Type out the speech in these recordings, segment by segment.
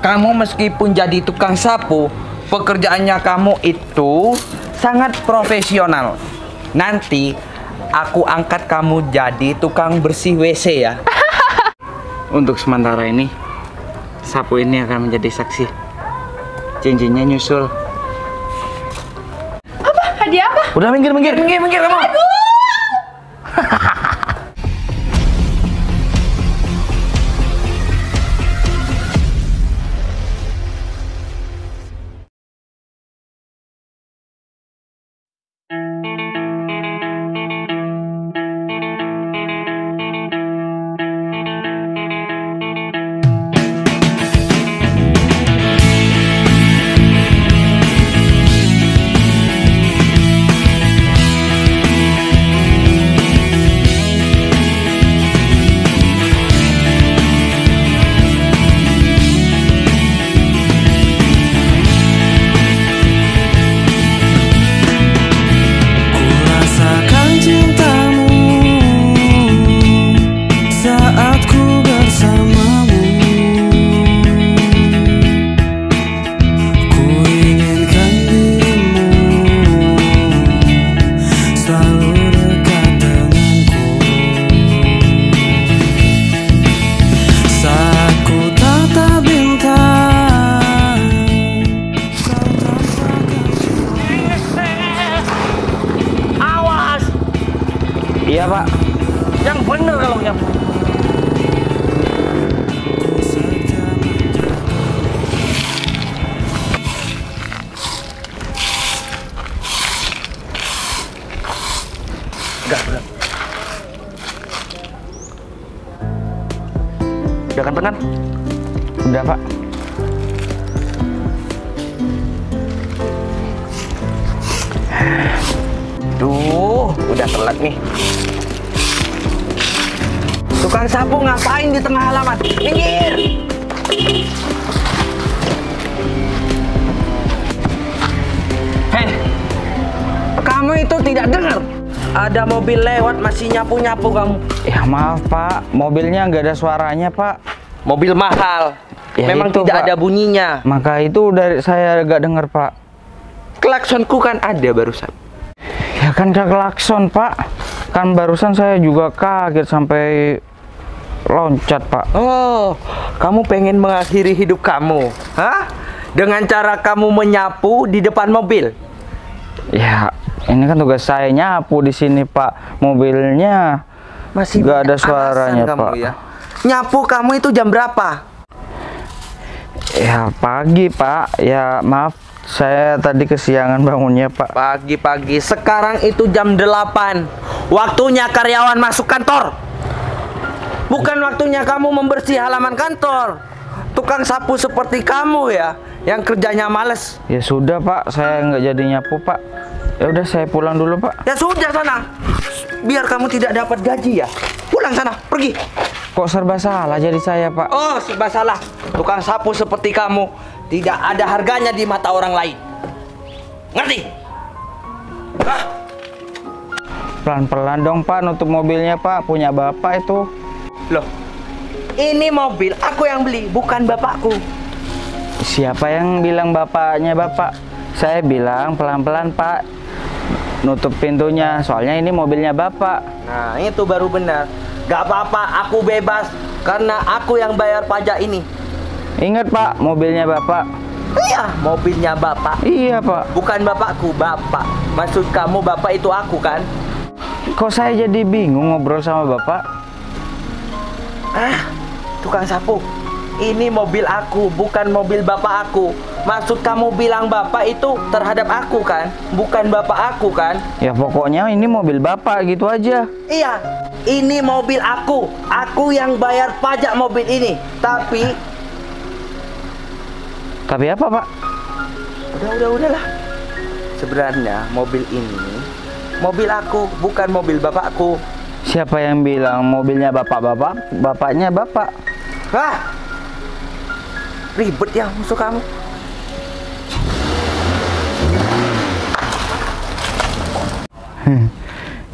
Kamu meskipun jadi tukang sapu, pekerjaannya kamu itu sangat profesional. Nanti aku angkat kamu jadi tukang bersih WC ya. Untuk sementara ini, sapu ini akan menjadi saksi. Cincinnya nyusul. Apa? Hadiah apa? Udah minggir kamu. Aduh. Iya pak, yang bener kalau nyapu. Enggak. Udah kan tekan? Udah pak. Duh, udah telat nih. Tukang sapu ngapain di tengah halaman? Minggir! Hei, kamu itu tidak dengar? Ada mobil lewat masih nyapu-nyapu kamu. Ya maaf pak, mobilnya nggak ada suaranya pak. Mobil mahal, Ya memang itu, tidak Pak. ada bunyinya. Maka itu dari saya nggak dengar pak. Klaksonku kan ada barusan. Ya kan gak klakson pak. Kan barusan saya juga kaget sampai loncat pak. Oh, kamu pengen mengakhiri hidup kamu, hah? Dengan cara kamu menyapu di depan mobil? Ya ini kan tugas saya nyapu di sini pak. Mobilnya Masih nggak ada banyak suaranya alasan kamu, pak. ya? Nyapu kamu itu jam berapa? Ya pagi pak. Ya maaf, saya tadi kesiangan bangunnya pak. Pagi-pagi. Sekarang itu jam 8. Waktunya karyawan masuk kantor. Bukan waktunya kamu membersih halaman kantor. Tukang sapu seperti kamu ya, yang kerjanya males. Ya sudah pak, saya nggak jadi nyapu pak. Ya udah saya pulang dulu pak. Ya sudah sana. Biar kamu tidak dapat gaji ya. Pulang sana, pergi. Kok serba salah jadi saya pak? Oh, serba salah. Tukang sapu seperti kamu tidak ada harganya di mata orang lain. Ngerti? Hah? Pelan-pelan dong pak, nutup mobilnya pak. Punya bapak itu. Loh, ini mobil aku yang beli, bukan bapakku. Siapa yang bilang bapaknya bapak? Saya bilang pelan-pelan pak, nutup pintunya. Soalnya ini mobilnya bapak. Nah, itu baru benar. Gak apa-apa, aku bebas karena aku yang bayar pajak ini. Ingat pak, mobilnya bapak. Iya, mobilnya bapak. Iya pak. Bukan bapakku, bapak. Maksud kamu bapak itu aku kan? Kok saya jadi bingung ngobrol sama bapak? Ah, tukang sapu. Ini mobil aku, bukan mobil bapak aku. Maksud kamu bilang bapak itu terhadap aku kan? Bukan bapak aku kan? Ya pokoknya ini mobil bapak gitu aja. Iya, ini mobil aku. Aku yang bayar pajak mobil ini. Tapi apa pak? udahlah. Sebenarnya mobil ini mobil aku, bukan mobil bapakku. Siapa yang bilang mobilnya bapak-bapak? Bapaknya bapak. Hah? Ribet ya musuh kamu.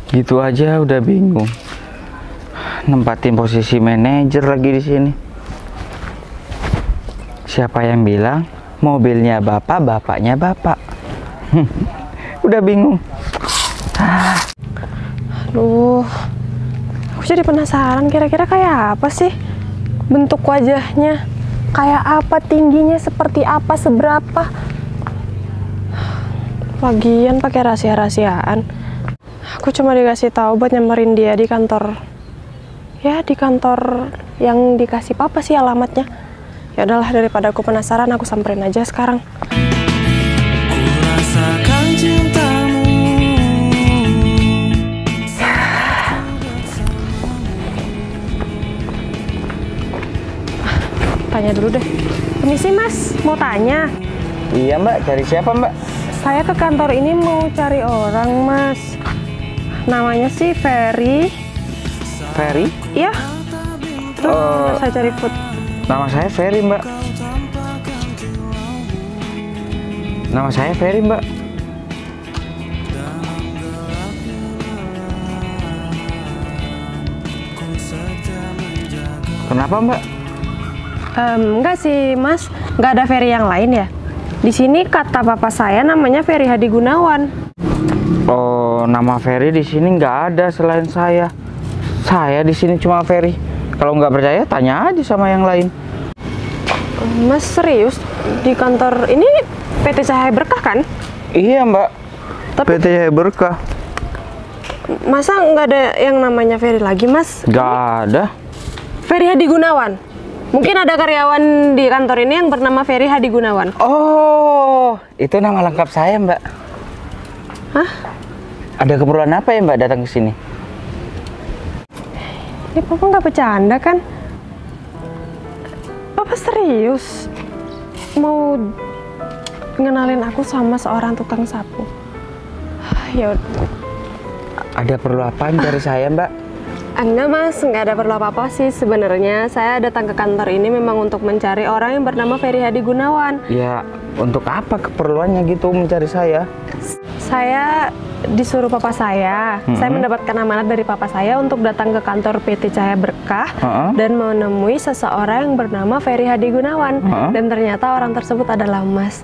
Gitu aja udah bingung. Nempatin posisi manajer lagi di sini. Siapa yang bilang mobilnya bapak, bapaknya bapak? Udah bingung. Aduh, aku jadi penasaran kira-kira kayak apa sih bentuk wajahnya, kayak apa, tingginya seperti apa, seberapa. Lagian pakai rahasia-rahasiaan. Aku cuma dikasih tahu buat nyamperin dia di kantor. Ya, di kantor yang dikasih papa sih alamatnya. Ya udahlah, daripada aku penasaran, aku samperin aja sekarang. Kurasakan cintamu. Tanya dulu deh. Permisi mas, mau tanya. Iya mbak, cari siapa mbak? Saya ke kantor ini mau cari orang mas. Namanya sih Ferry. Ferry? Iya. Terus saya cari food. Nama saya Ferry mbak. Nama saya Ferry mbak. Kenapa mbak? Enggak sih mas, nggak ada Ferry yang lain ya. Di sini kata papa saya namanya Ferry Hadi Gunawan. Oh, nama Ferry di sini nggak ada selain saya. Saya di sini cuma Ferry. Kalau nggak percaya, tanya aja sama yang lain. Mas serius? Di kantor ini PT Cahaya Berkah kan? Iya mbak. Tapi PT Cahaya Berkah. masa nggak ada yang namanya Ferry lagi mas? Nggak ada. Ferry Hadi Gunawan. Mungkin ada karyawan di kantor ini yang bernama Ferry Hadi Gunawan. Oh, itu nama lengkap saya mbak. Hah? Ada keperluan apa ya mbak datang ke sini? Ini papa nggak bercanda kan? Papa serius mau ngenalin aku sama seorang tukang sapu. Ya udah. Ada perlu apaan dari saya mbak? Enggak mas, nggak ada perlu apa-apa sih sebenarnya. Saya datang ke kantor ini memang untuk mencari orang yang bernama Ferry Hadi Gunawan. Ya, untuk apa keperluannya gitu mencari saya? Saya disuruh papa saya. Saya mendapatkan amanat dari papa saya untuk datang ke kantor PT Cahaya Berkah dan menemui seseorang yang bernama Ferry Hadi Gunawan. Dan ternyata orang tersebut adalah mas.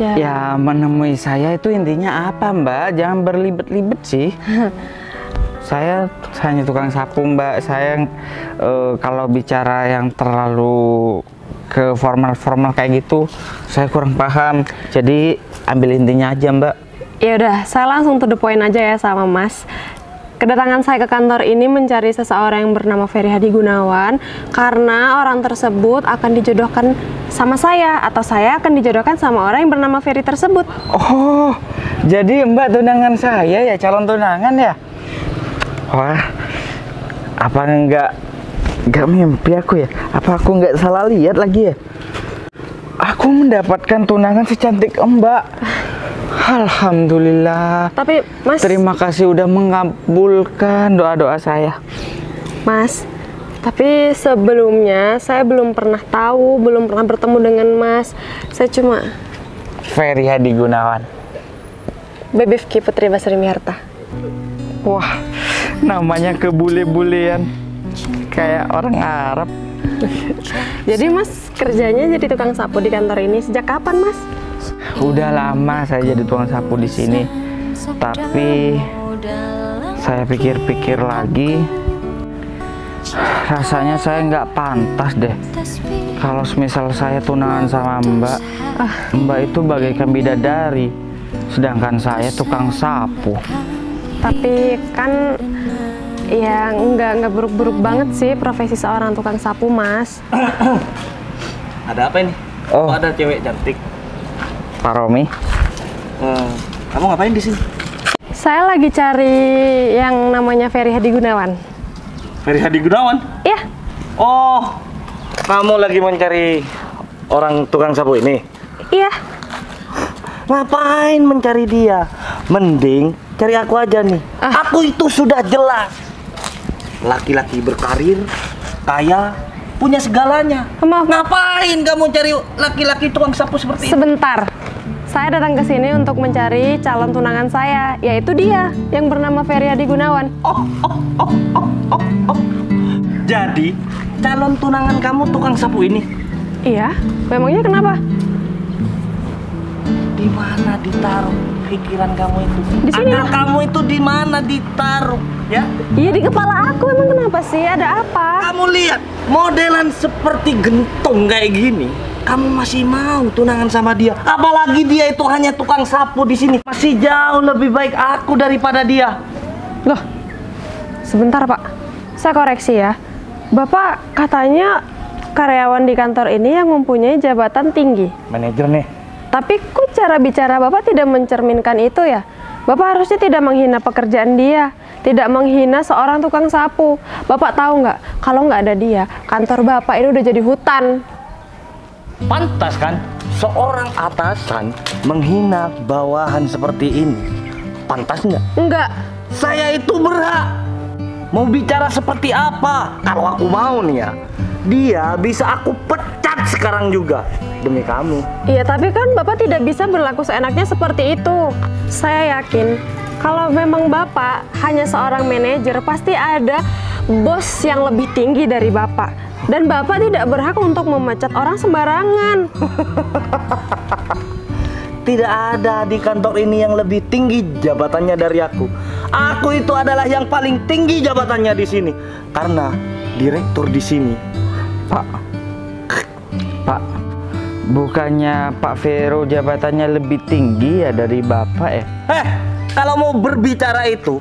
Ya, menemui saya itu intinya apa mbak? Jangan berlibet-libet sih. Saya hanya tukang sapu mbak. Saya kalau bicara yang terlalu ke formal-formal kayak gitu, saya kurang paham. Jadi ambil intinya aja mbak. Ya udah, saya langsung to the point aja ya sama mas. Kedatangan saya ke kantor ini mencari seseorang yang bernama Ferry Hadi Gunawan karena orang tersebut akan dijodohkan sama saya atau saya akan dijodohkan sama orang yang bernama Ferry tersebut. Oh, jadi mbak tunangan saya ya, calon tunangan ya? Wah, apa nggak mimpi aku ya? Apa aku nggak salah lihat lagi ya? Aku mendapatkan tunangan secantik mbak. Alhamdulillah. Tapi mas, Terima kasih udah mengabulkan doa-doa saya. mas, tapi sebelumnya saya belum pernah tahu, belum pernah bertemu dengan mas. Saya cuma Ferry Hadi Gunawan. Bebifki Putri Basri Miharta. Wah, namanya kebule-bulean kayak orang Arab. Jadi mas kerjanya jadi tukang sapu di kantor ini sejak kapan mas? Udah lama saya jadi tukang sapu di sini, tapi saya pikir-pikir lagi, rasanya saya nggak pantas deh. Kalau misal saya tunangan sama mbak, mbak itu bagaikan bidadari, sedangkan saya tukang sapu. Tapi kan ya nggak buruk-buruk banget sih profesi seorang tukang sapu mas. Ada apa ini? Oh. Ada cewek cantik. Pak Romi, Kamu ngapain di sini? Saya lagi cari yang namanya Ferry Hadi Gunawan. Ferry Hadi Gunawan? Iya. Oh, kamu lagi mencari orang tukang sapu ini? Iya. Ngapain mencari dia? Mending cari aku aja nih. Aku itu sudah jelas. Laki-laki berkarir, kaya, punya segalanya. Maaf. Ngapain kamu cari laki-laki tukang sapu seperti ini? Sebentar. Saya datang ke sini untuk mencari calon tunangan saya, yaitu dia yang bernama Ferry Hadi Gunawan. Jadi, calon tunangan kamu tukang sapu ini? Iya, memangnya kenapa? Di mana ditaruh pikiran kamu itu? Di sini Akal lah. kamu itu di mana ditaruh? Ya? Iya, di kepala aku. Emang kenapa sih? Ada apa? Kamu lihat modelan seperti gentong kayak gini, kamu masih mau tunangan sama dia? Apalagi dia itu hanya tukang sapu di sini. Masih jauh lebih baik aku daripada dia. Loh, sebentar Pak. Saya koreksi ya. Bapak katanya karyawan di kantor ini yang mempunyai jabatan tinggi. Manajer nih. Tapi kok cara bicara Bapak tidak mencerminkan itu ya? Bapak harusnya tidak menghina pekerjaan dia, tidak menghina seorang tukang sapu. Bapak tahu nggak, kalau nggak ada dia, kantor Bapak ini udah jadi hutan. Pantas kan seorang atasan menghina bawahan seperti ini? Pantas nggak? Enggak. Saya itu berhak mau bicara seperti apa. Kalau aku mau nih ya, dia bisa aku pecat sekarang juga demi kamu. Iya, tapi kan Bapak tidak bisa berlaku seenaknya seperti itu. Saya yakin kalau memang Bapak hanya seorang manajer, pasti ada bos yang lebih tinggi dari Bapak. Dan Bapak tidak berhak untuk memecat orang sembarangan. Tidak ada di kantor ini yang lebih tinggi jabatannya dari aku. Aku itu adalah yang paling tinggi jabatannya di sini karena direktur di sini. Pak, bukannya Pak Vero jabatannya lebih tinggi ya dari Bapak ya? Kalau mau berbicara itu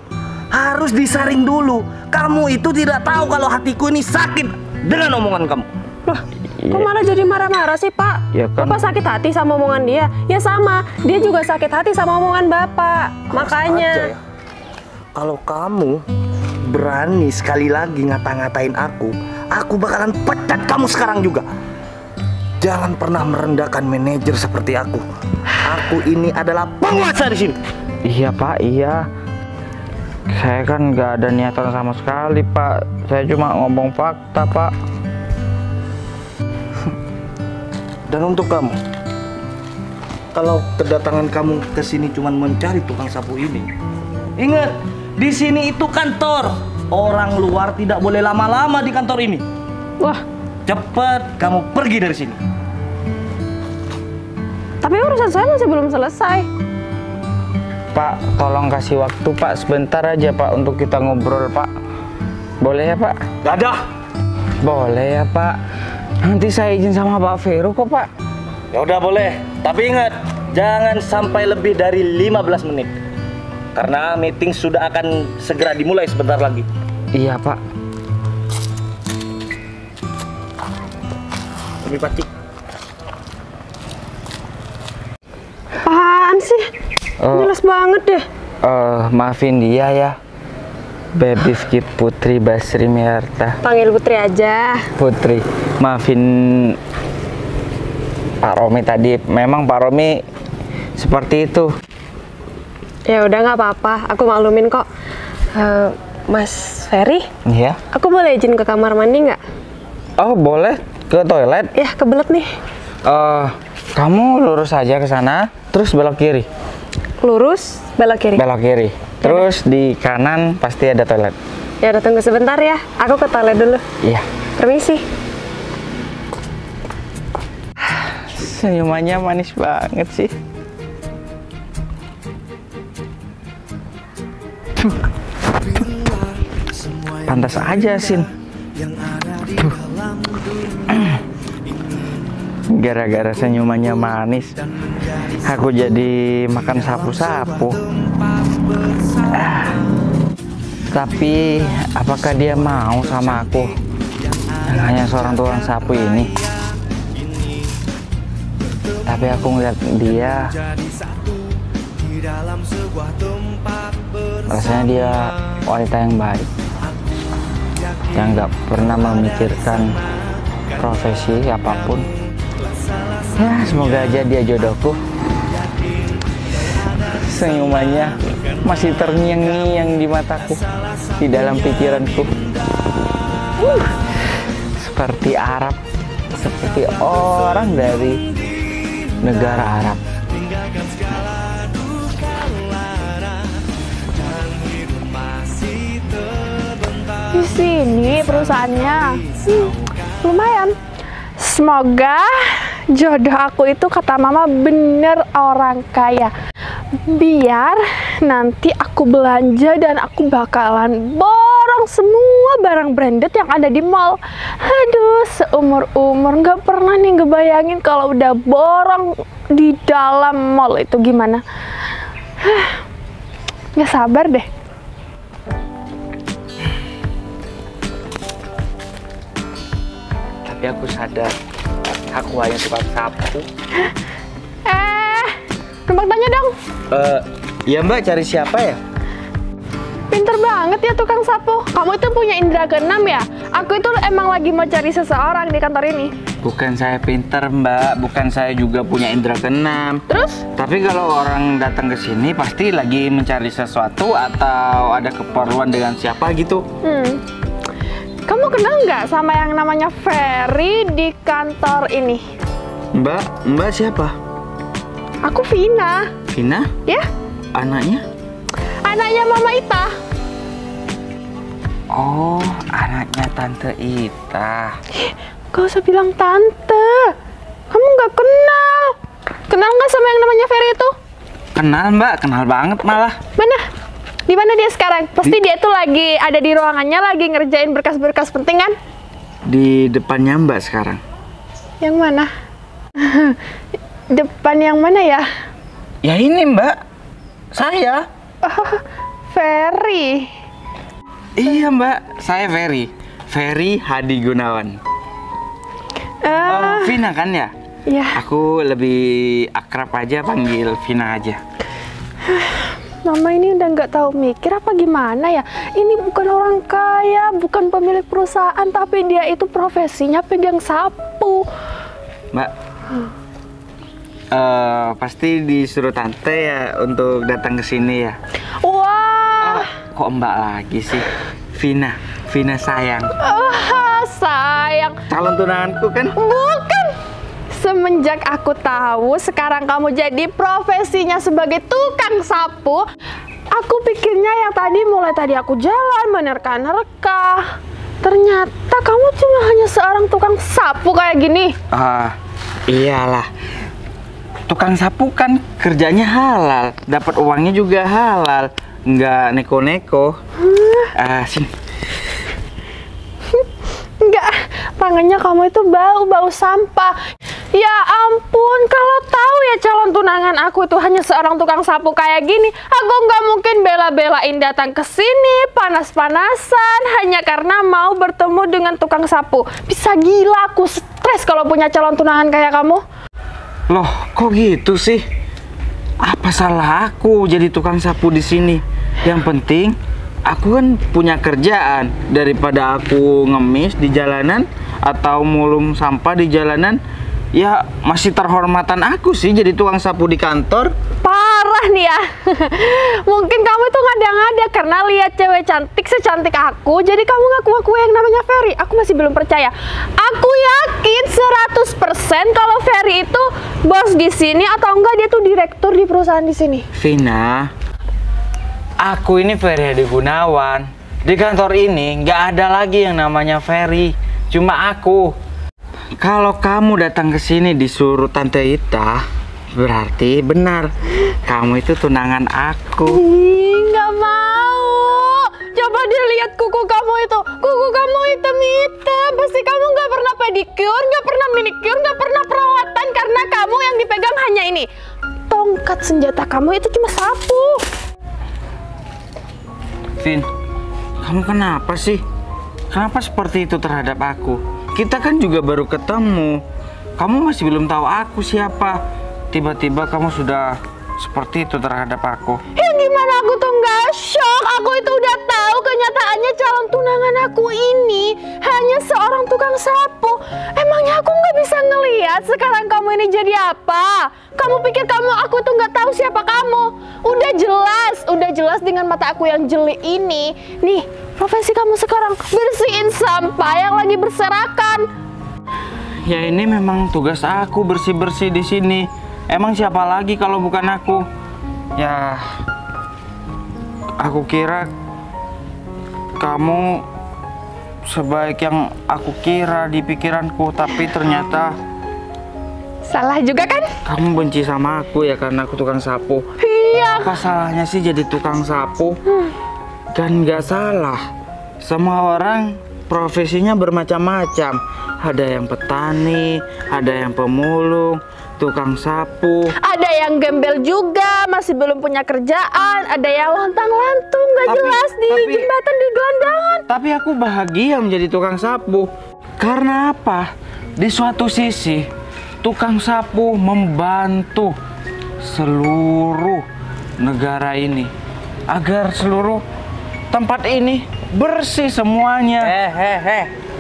harus disaring dulu. Kamu itu tidak tahu kalau hatiku ini sakit dengan omongan kamu. Loh, kok malah jadi marah-marah sih Pak? Ya kan. Bapak sakit hati sama omongan dia? Ya sama, dia juga sakit hati sama omongan Bapak. Makanya. Aja ya. Kalau kamu berani sekali lagi ngata-ngatain aku bakalan pecat kamu sekarang juga. Jangan pernah merendahkan manajer seperti aku. Aku ini adalah penguasa di sini. Iya Pak, iya. Saya kan nggak ada niatan sama sekali Pak. Saya cuma ngomong fakta Pak. Dan untuk kamu, kalau kedatangan kamu ke sini cuma mencari tukang sapu ini, ingat, di sini itu kantor. Orang luar tidak boleh lama-lama di kantor ini. Wah, Cepat kamu pergi dari sini. tapi urusan saya masih belum selesai. Pak, tolong kasih waktu Pak sebentar aja Pak untuk kita ngobrol Pak. Boleh ya Pak? Gak ada. Boleh ya Pak. Nanti saya izin sama Pak Vero kok Pak. Ya udah boleh. Tapi ingat, jangan sampai lebih dari 15 menit. Karena meeting sudah akan segera dimulai sebentar lagi. Iya Pak. Ini pacik. Apaan sih? Jelas banget deh. Maafin dia ya. Baby Skip Putri Basri Miarta. Panggil Putri aja. Putri, maafin Pak Romi tadi. Memang Pak Romi seperti itu. Ya udah nggak apa-apa, aku maklumin kok. Mas Ferry, Iya. aku boleh izin ke kamar mandi nggak? Oh boleh, ke toilet. Ya kebelet nih. Kamu lurus aja ke sana, terus belok kiri. Lurus, belok kiri. Belok kiri. Terus di kanan pasti ada toilet. Ya udah tunggu sebentar ya, aku ke toilet dulu. Iya. Permisi. Senyumannya manis banget sih. Pantas aja, Sin. Gara-gara senyumannya manis, aku jadi makan sapu-sapu. Tapi apakah dia mau sama aku yang hanya seorang tukang sapu ini? Tapi aku ngeliat dia, rasanya dia wanita yang baik, yang gak pernah memikirkan profesi apapun. Ya semoga aja dia jodohku. Senyumannya masih terngiang-ngiang di mataku, di dalam pikiranku. Seperti Arab, seperti orang dari negara Arab. Di sini perusahaannya lumayan. Semoga jodoh aku itu kata mama bener orang kaya. Biar nanti aku belanja dan aku bakalan borong semua barang branded yang ada di mall. Aduh, seumur-umur nggak pernah nih ngebayangin kalau udah borong di dalam mall itu gimana. Nggak sabar deh. Tapi aku sadar, aku hanya tukang sapu. Numpang tanya dong. Ya Mbak, cari siapa ya? Pinter banget ya tukang sapu. Kamu itu punya indera keenam ya? Aku itu emang lagi mau cari seseorang di kantor ini. Bukan saya pinter Mbak, bukan saya juga punya indera keenam. Terus? Tapi kalau orang datang ke sini pasti lagi mencari sesuatu atau ada keperluan dengan siapa gitu. Kamu kenal nggak sama yang namanya Ferry di kantor ini? Mbak siapa? Aku Vina. Vina? Ya? Anaknya? Anaknya Mama Ita. Oh, anaknya Tante Ita. Gak usah bilang tante. Kamu nggak kenal. Kenal nggak sama yang namanya Ferry itu? Kenal Mbak, kenal banget malah. Mana? Di mana dia sekarang? Pasti dia tuh lagi ada di ruangannya lagi ngerjain berkas-berkas penting kan? Di depannya Mbak sekarang. Yang mana? Depan yang mana ya? Ya ini Mbak, saya. Ferry. Iya Mbak, saya Ferry Hadi Gunawan. Vina kan ya? Ya, Aku lebih akrab aja panggil Vina aja. Mama ini udah nggak tahu mikir apa gimana ya. Ini bukan orang kaya, bukan pemilik perusahaan, tapi dia itu profesinya pegang sapu. Mbak, pasti disuruh tante ya untuk datang ke sini ya. Wah, Kok Mbak lagi sih? Vina sayang. sayang. Calon tunanganku kan? Bukan. Semenjak aku tahu sekarang kamu jadi profesinya sebagai tukang sapu, aku pikirnya yang mulai tadi aku jalan menerka-nerka. Ternyata kamu cuma hanya seorang tukang sapu kayak gini. Iyalah. Tukang sapu kan kerjanya halal, dapat uangnya juga halal, nggak neko-neko. Sini. Enggak, tangannya kamu itu bau sampah. Ya ampun, kalau tahu ya calon tunangan aku itu hanya seorang tukang sapu kayak gini, aku nggak mungkin bela-belain datang ke sini panas-panasan hanya karena mau bertemu dengan tukang sapu. Bisa gila, aku stres kalau punya calon tunangan kayak kamu. Loh, kok gitu sih? Apa salah aku jadi tukang sapu di sini? Yang penting aku kan punya kerjaan, daripada aku ngemis di jalanan atau mulung sampah di jalanan. Ya masih terhormatan aku sih jadi tukang sapu di kantor. Parah nih ya. Mungkin kamu itu ngada-ngada karena lihat cewek cantik secantik aku, jadi kamu ngaku-ngaku yang namanya Ferry. Aku masih belum percaya. Aku yakin 100% kalau Ferry itu bos di sini atau enggak dia tuh direktur di perusahaan di sini. Vina, aku ini Ferry Hadi Gunawan. Di kantor ini nggak ada lagi yang namanya Ferry, cuma aku. Kalau kamu datang ke sini disuruh Tante Ita, berarti benar. Kamu itu tunangan aku. Nggak mau. Coba dilihat kuku kamu itu. Kuku kamu hitam-hitam. Pasti kamu nggak pernah pedicure, nggak pernah manicure, nggak pernah perawatan karena kamu yang dipegang hanya ini. Tongkat senjata kamu itu cuma sapu. Vin, kamu kenapa sih? Kenapa seperti itu terhadap aku? Kita kan juga baru ketemu. Kamu masih belum tahu aku siapa. Tiba-tiba kamu sudah seperti itu terhadap aku. Ya gimana aku tuh nggak shock. Aku itu udah tahu kenyataannya calon tunangan aku ini hanya seorang tukang sapu. Emangnya aku nggak bisa ngelihat sekarang kamu ini jadi apa? Kamu pikir aku tuh nggak tahu siapa kamu? Udah jelas dengan mata aku yang jeli ini. Nih, profesi kamu sekarang bersihin sampah yang lagi berserakan. Ya ini memang tugas aku bersih-bersih di sini. Emang siapa lagi kalau bukan aku? Ya, aku kira kamu sebaik yang aku kira di pikiranku, tapi ternyata Salah juga kan? kamu benci sama aku ya karena aku tukang sapu. Iya. Apa salahnya sih jadi tukang sapu? Kan nggak salah. Semua orang profesinya bermacam-macam. Ada yang petani, ada yang pemulung, tukang sapu. Ada yang gembel juga, masih belum punya kerjaan. Ada yang lantang-lantung, nggak jelas di jembatan, di gelandangan. Tapi aku bahagia menjadi tukang sapu. Karena apa? Di suatu sisi, tukang sapu membantu seluruh negara ini agar seluruh tempat ini bersih semuanya.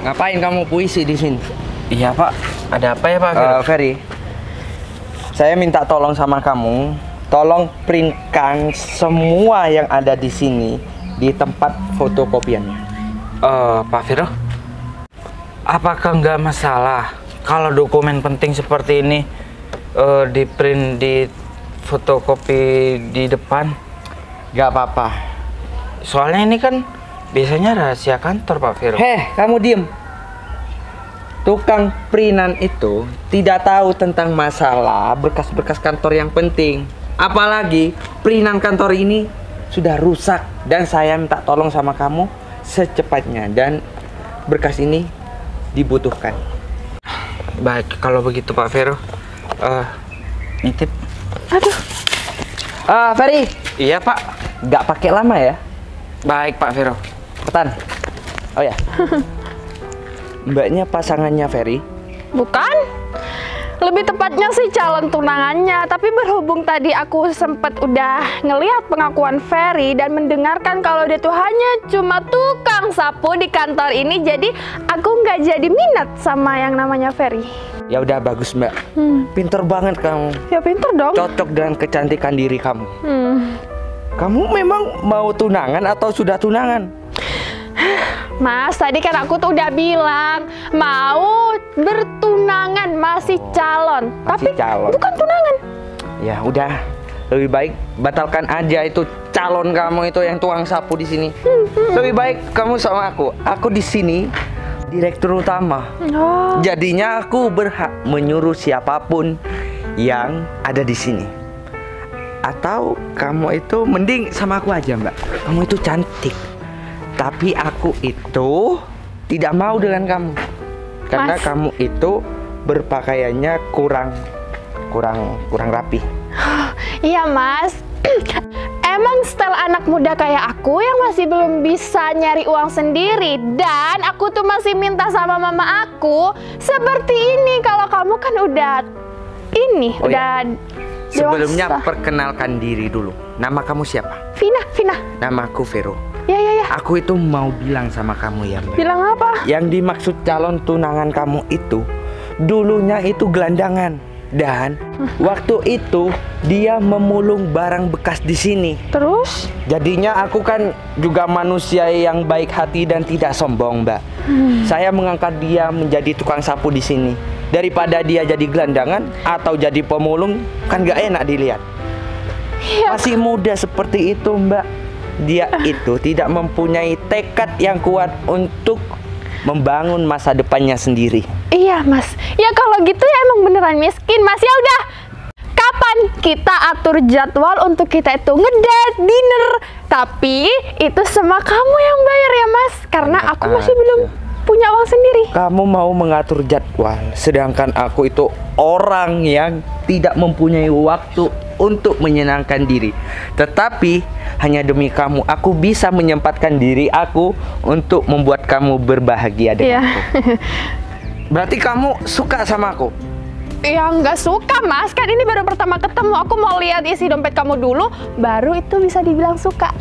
Ngapain kamu puisi di sini? Iya Pak, ada apa ya Pak? Ferry, saya minta tolong sama kamu, tolong printkan semua yang ada di sini di tempat fotokopiannya. Pak Viro, apakah nggak masalah kalau dokumen penting seperti ini di print di fotokopi di depan? Gak apa-apa. Soalnya ini kan biasanya rahasia kantor Pak Viro. Kamu diem. Tukang printan itu tidak tahu tentang masalah berkas-berkas kantor yang penting. Apalagi printan kantor ini sudah rusak dan saya minta tolong sama kamu secepatnya dan berkas ini dibutuhkan. Baik, kalau begitu Pak Vero, nitip. Aduh. Ferry, Iya Pak. gak pakai lama ya. Baik Pak Vero. Petan. Oh ya. Mbaknya pasangannya Ferry. Bukan. Lebih tepatnya sih calon tunangannya. Tapi berhubung tadi aku sempet udah ngelihat pengakuan Ferry dan mendengarkan kalau dia tuh hanya cuma tukang sapu di kantor ini, jadi aku nggak jadi minat sama yang namanya Ferry. Ya udah bagus Mbak. Pinter banget kamu. Ya pinter dong. Cocok dengan kecantikan diri kamu. Hmm. Kamu memang mau tunangan atau sudah tunangan? Mas, tadi kan aku tuh udah bilang mau bertunangan, masih calon. Masih Tapi calon. bukan tunangan. Ya udah, lebih baik batalkan aja itu calon kamu itu yang tukang sapu di sini. Lebih baik kamu sama aku. Aku di sini direktur utama. Oh. Jadinya aku berhak menyuruh siapapun yang ada di sini. Atau kamu itu mending sama aku aja, Mbak. Kamu itu cantik. Tapi aku itu tidak mau dengan kamu. Karena Mas. kamu itu berpakaiannya kurang rapi. Iya mas. Emang style anak muda kayak aku yang masih belum bisa nyari uang sendiri, dan aku tuh masih minta sama mama aku seperti ini. Kalau kamu kan udah ini, Oh, udah Sebelumnya dewasa. perkenalkan diri dulu. Nama kamu siapa? Vina. Namaku Vero. Ya. Aku itu mau bilang sama kamu ya, Mbak. Bilang apa? Yang dimaksud calon tunangan kamu itu dulunya itu gelandangan, dan waktu itu dia memulung barang bekas di sini. Terus? Jadinya aku kan juga manusia yang baik hati dan tidak sombong, Mbak. Saya mengangkat dia menjadi tukang sapu di sini daripada dia jadi gelandangan atau jadi pemulung, kan gak enak dilihat. Ya. Masih muda seperti itu, Mbak. Dia itu tidak mempunyai tekad yang kuat untuk membangun masa depannya sendiri. Iya mas. Ya kalau gitu ya emang beneran miskin mas. Ya udah. Kapan kita atur jadwal untuk kita itu ngedate, dinner? Tapi itu semua kamu yang bayar ya mas. Karena aku masih belum punya uang sendiri. Kamu mau mengatur jadwal, sedangkan aku itu orang yang tidak mempunyai waktu untuk menyenangkan diri. Tetapi hanya demi kamu, aku bisa menyempatkan diri aku untuk membuat kamu berbahagia Iya. denganku. Berarti kamu suka sama aku? Ya nggak suka mas. Kan ini baru pertama ketemu. Aku mau lihat isi dompet kamu dulu, baru itu bisa dibilang suka.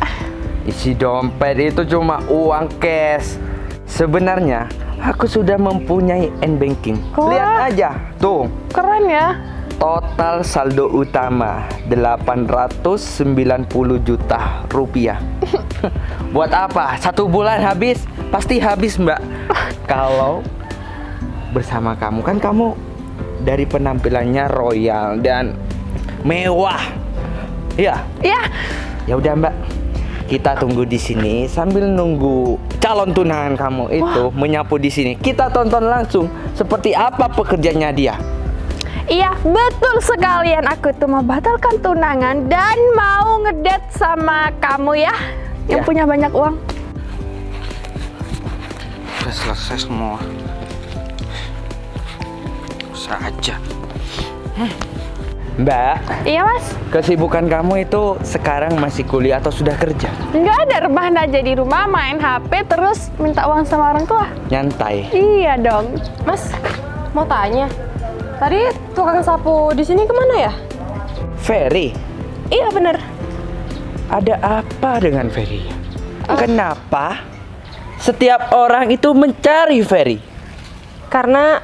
Isi dompet itu cuma uang cash. Sebenarnya aku sudah mempunyai n-banking. Wah. Lihat aja, tuh. Keren ya. Total saldo utama 890 juta rupiah. Buat apa? 1 bulan habis? Pasti habis, Mbak. Kalau bersama kamu, kan kamu dari penampilannya royal dan mewah. Iya. Ya. Ya udah, Mbak. kita tunggu di sini sambil nunggu calon tunangan kamu itu menyapu di sini. Kita tonton langsung seperti apa pekerjaannya dia. Iya, betul sekalian. Aku tuh mau batalkan tunangan dan mau ngedate sama kamu ya, yang Ya. punya banyak uang. Udah selesai semua. Usah aja. Mbak, Iya mas, kesibukan kamu itu sekarang masih kuliah atau sudah kerja? nggak ada, rebahan aja di rumah, main HP terus minta uang sama orang tua. Nyantai. Iya dong. Mas, mau tanya. Tadi tukang sapu di sini kemana ya? Ferry, Iya bener. ada apa dengan Ferry? Kenapa setiap orang itu mencari Ferry? Karena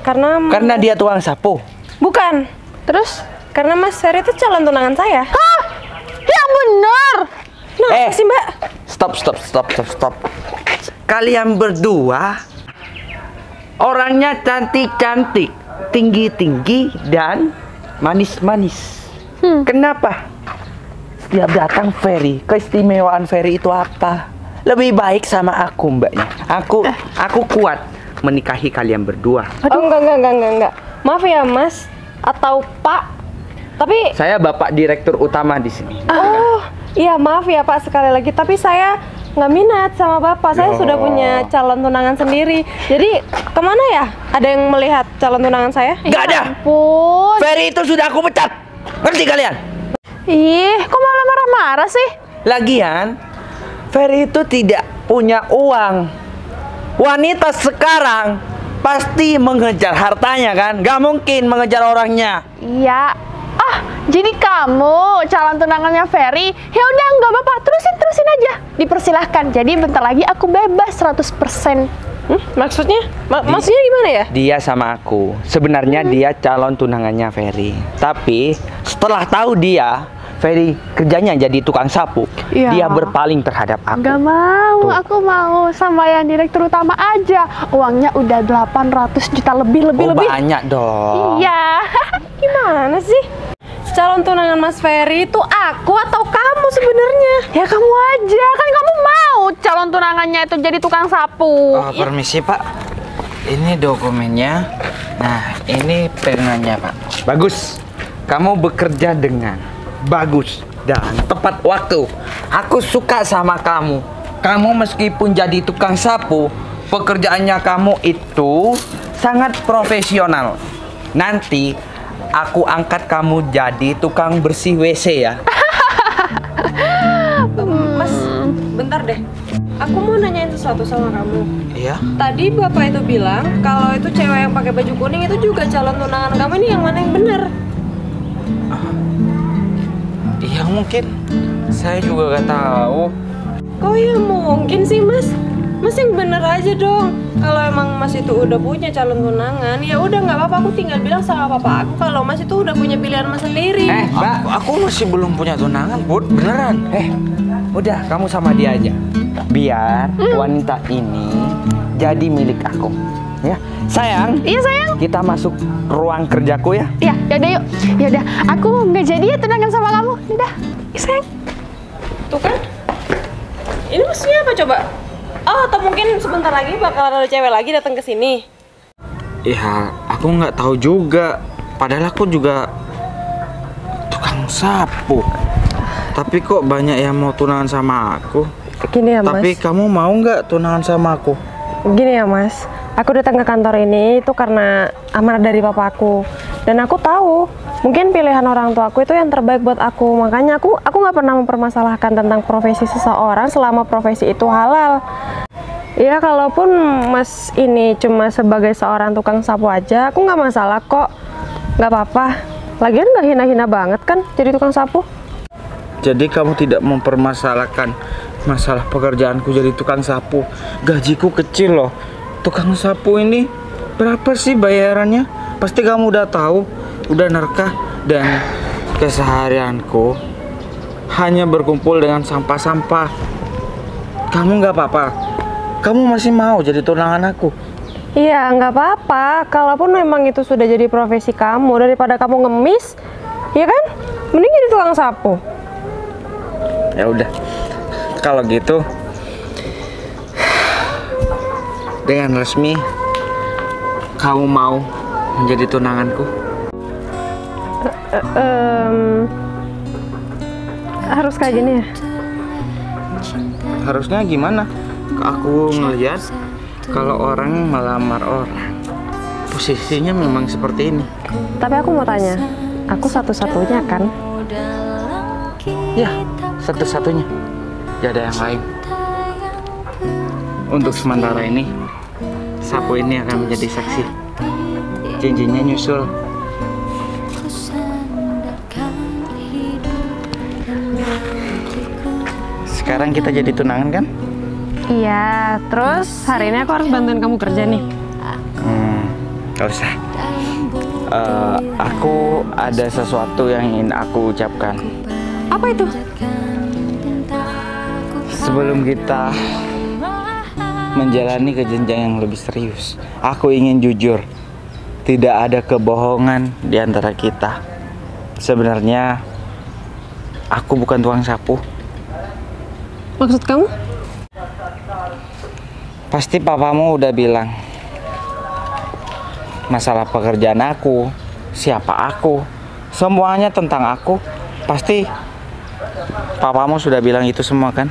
Karena dia tukang sapu. bukan. Terus karena Mas Ferry itu calon tunangan saya. Hah? Yang benar. Nah, apa sih Mbak? Stop. Kalian berdua orangnya cantik-cantik, tinggi-tinggi dan manis-manis. Kenapa? Setiap datang Ferry, keistimewaan Ferry itu apa? Lebih baik sama aku mbaknya. Aku kuat menikahi kalian berdua. Oh, enggak. Maaf ya Mas atau Pak. Tapi Saya bapak direktur utama di sini. oh, iya maaf ya Pak sekali lagi. Tapi saya nggak minat sama Bapak. Saya sudah punya calon tunangan sendiri. Jadi kemana ya? Ada yang melihat calon tunangan saya? Gak ada. Ampun. Ferry itu sudah aku pecat. Ngerti kalian? Ih, kok malah marah-marah sih? Lagian, Ferry itu tidak punya uang. Wanita sekarang pasti mengejar hartanya kan? Gak mungkin mengejar orangnya. Iya. Ah, jadi kamu calon tunangannya Ferry? Ya udah, nggak apa-apa. Terusin aja. Dipersilahkan. Jadi bentar lagi aku bebas 100%. Maksudnya? Maksudnya gimana ya? Dia sama aku. Sebenarnya dia calon tunangannya Ferry. Tapi setelah tahu Ferry kerjanya jadi tukang sapu, Iya. dia berpaling terhadap aku. Nggak mau, Tuh. aku mau sama yang direktur utama aja. Uangnya udah 800 juta lebih. Banyak dong. Iya. Gimana sih? Calon tunangan Mas Ferry itu aku atau kamu sebenarnya? Ya kamu aja, kan kamu mau calon tunangannya itu jadi tukang sapu. Oh, permisi Pak. Ini dokumennya. Nah, ini pegangannya Pak. Bagus. Kamu bekerja dengan bagus dan tepat waktu. Aku suka sama kamu. Kamu meskipun jadi tukang sapu, pekerjaannya kamu itu sangat profesional. Nanti aku angkat kamu jadi tukang bersih WC ya. Mas, bentar deh. Aku mau nanyain sesuatu sama kamu. Iya. Tadi Bapak itu bilang kalau itu cewek yang pakai baju kuning itu juga calon tunangan kamu. Ini yang mana yang benar? Iya mungkin. Saya juga gak tahu. Kok ya mungkin sih Mas? Mas yang bener aja dong. Kalau emang Mas itu udah punya calon tunangan, ya udah nggak apa-apa. Aku tinggal bilang sama papa aku kalau Mas itu udah punya pilihan Mas sendiri. Mbak, Aku masih belum punya tunangan, Bud. Beneran. udah kamu sama dia aja. Biar wanita ini jadi milik aku. Ya, sayang. Iya sayang. Kita masuk ruang kerjaku ya. Iya, yaudah yuk. Yaudah, aku nggak jadi ya tunangan sama kamu. Yaudah, sayang. Tuh kan? Ini maksudnya apa coba? Oh, atau mungkin sebentar lagi bakal ada cewek lagi datang ke sini. Ya, aku nggak tahu juga. Padahal aku juga tukang sapu. Tapi kok banyak yang mau tunangan sama aku. Gini ya Tapi kamu mau nggak tunangan sama aku? Gini ya Mas, aku datang ke kantor ini itu karena amanat dari papaku. Dan aku tahu, mungkin pilihan orang tua aku itu yang terbaik buat aku. Makanya aku nggak pernah mempermasalahkan tentang profesi seseorang selama profesi itu halal. Ya kalaupun Mas ini cuma sebagai seorang tukang sapu aja, aku nggak masalah kok. Nggak apa-apa. Lagian nggak hina-hina banget kan jadi tukang sapu. Jadi kamu tidak mempermasalahkan masalah pekerjaanku jadi tukang sapu. Gajiku kecil loh. Tukang sapu ini berapa sih bayarannya? Pasti kamu udah tahu, udah nerka. Dan keseharianku hanya berkumpul dengan sampah-sampah. Kamu nggak apa-apa? Kamu masih mau jadi tunangan aku? Iya, nggak apa-apa. Kalaupun memang itu sudah jadi profesi kamu, daripada kamu ngemis, ya kan? Mending jadi tukang sapu. Ya udah, Kalau gitu, dengan resmi kamu mau menjadi tunanganku? Harus kayak gini ya? Harusnya gimana? Aku ngeliat kalau orang melamar orang, posisinya memang seperti ini. Tapi aku mau tanya, aku satu-satunya kan? Ya, satu-satunya. Gak ada yang lain. Untuk sementara ini, sapu ini akan menjadi saksi. Cincinnya nyusul. Sekarang kita jadi tunangan kan? Iya, terus hari ini aku harus bantuin kamu kerja nih. Gak usah. Aku ada sesuatu yang ingin aku ucapkan. Apa itu? Sebelum kita menjalani ke jenjang yang lebih serius, aku ingin jujur. Tidak ada kebohongan di antara kita. Sebenarnya aku bukan tukang sapu. Maksud kamu? Pasti papamu udah bilang masalah pekerjaan aku, siapa aku, semuanya tentang aku. Pasti papamu sudah bilang itu semua kan?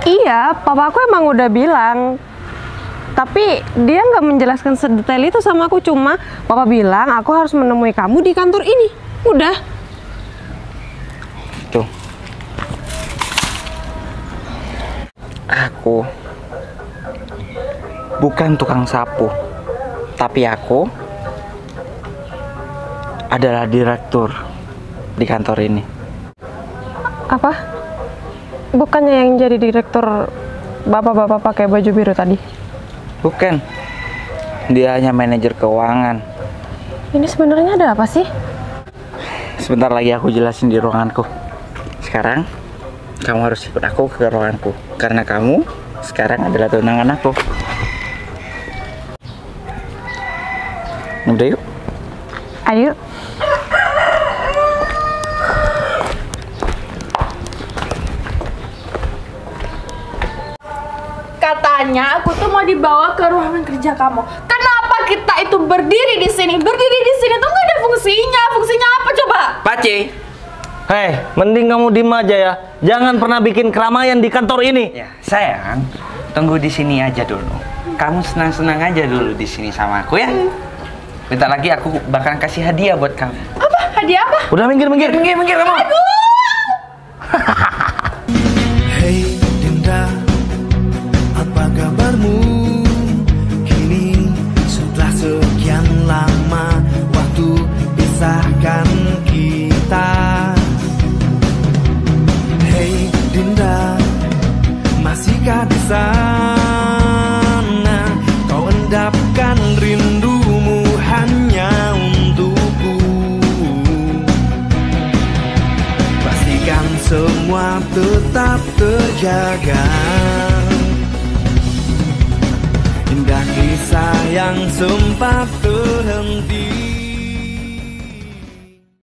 Iya, papa aku emang udah bilang. Tapi dia nggak menjelaskan sedetail itu sama aku. Cuma papa bilang aku harus menemui kamu di kantor ini. Udah. Tuh. Aku bukan tukang sapu, tapi aku adalah direktur di kantor ini. Apa? Bukannya yang jadi direktur bapak-bapak pakai baju biru tadi? Bukan. Dia hanya manajer keuangan. Ini sebenarnya ada apa sih? Sebentar lagi aku jelasin di ruanganku. Sekarang kamu harus ikut aku ke ruanganku, karena kamu sekarang adalah tunangan aku. Udah yuk. Ayo. Katanya aku tuh mau dibawa ke ruangan kerja kamu. Kenapa kita itu berdiri di sini? Berdiri di sini tuh nggak ada fungsinya. Fungsinya apa coba? Pace, Hei, mending kamu diem aja ya. Jangan pernah bikin keramaian di kantor ini. ya sayang, tunggu di sini aja dulu. Kamu senang-senang aja dulu di sini sama aku ya. Bentar lagi aku bakalan kasih hadiah buat kamu. Apa? Hadiah apa? Udah minggir. Minggir kamu. Hei Dinda, apa kabarmu? Kini setelah sekian lama waktu pisahkan kita. Hei Dinda, masihkah di sana kau endapkan rindumu hanya untukku? Pastikan semua tetap terjaga. Indah kisah yang sempat terhenti.